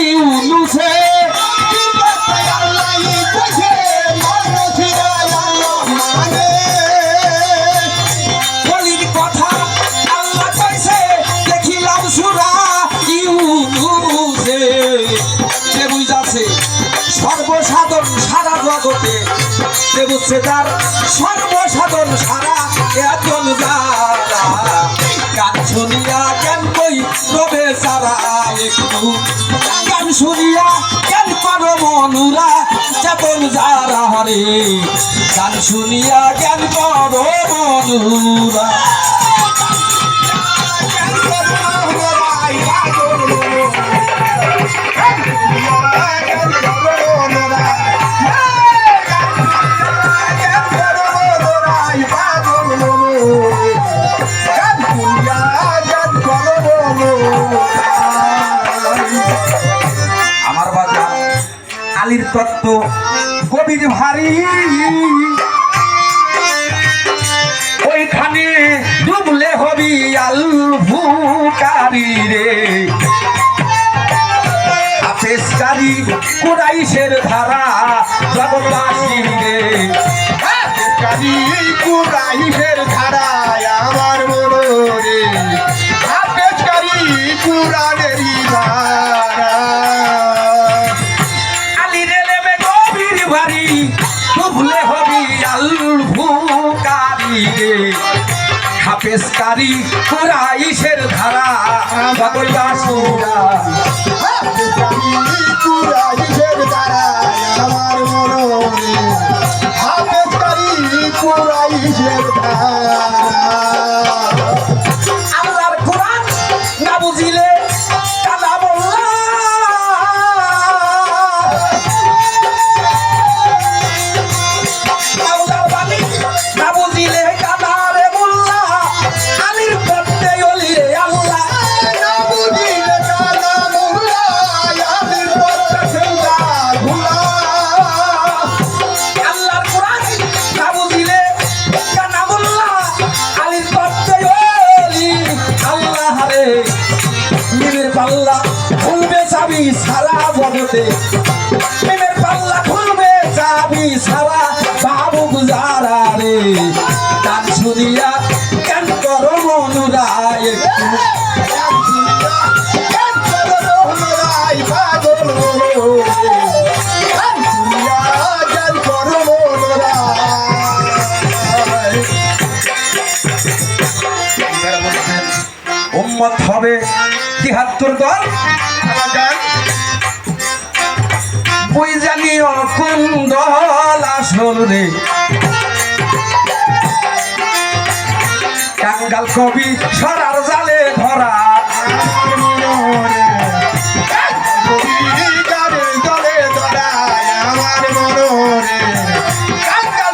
ইউনুসে বলির কথা আল্লাহ কইছে দেখিলাম সূরা ইউনুসে কে বুঝাছে সর্বসাধারণ সারা জগতে কে বুঝছে তার সর্বসাধারণ সারা একজন যারা গান শুনিয়া কেন কই রবে সারা একটু গান শুনিয়া কেন করো মনুরা চেতন যারা হরে গান শুনিয়া কেন করো মনুরা আলীর তত্ত্ব গভীর ভারী ওইখানে ডুবলে হবি আল ভুকারি রে হাফেজকারী কুরাইশের ধারা জগৎবাসী রে কুরাইশের ধারায় আমার মনোরে হাফেজকারী কুরআনেরই ধারা ডুবলে হবি আল ভুকারি রে হাফেজকারী কুরাইশের ধারা জগৎবাসীরা কুরাইশের ধারায় আমার মনোরে হাফেজকারী কুরাইশের ধারা আল্লাহর কোরআন না বুঝিলে কালা বললা আল্লাহর বাণী না বুঝিলে কালা রে বললা আলীর পথে অলি রে আল্লাহ না বুঝিলে কালা মোল্লা আলীর পথে চলা ভুলা আল্লাহর কোরআন না বুঝিলে কালা বললা আলীর পথে অলি আল্লাহ রে নিমের পাল্লা খুলবে চাবি সারা জগতে নিমের পাল্লা খুলবে চাবি সারা বাবু গুজারা রে গান শুনিয়া কেন করো মনুরা একটু উম্মত হবে ৭৩ দল বই জানিও কোন দল আসল রে কাঙ্গাল কবি সরার জালে ধরা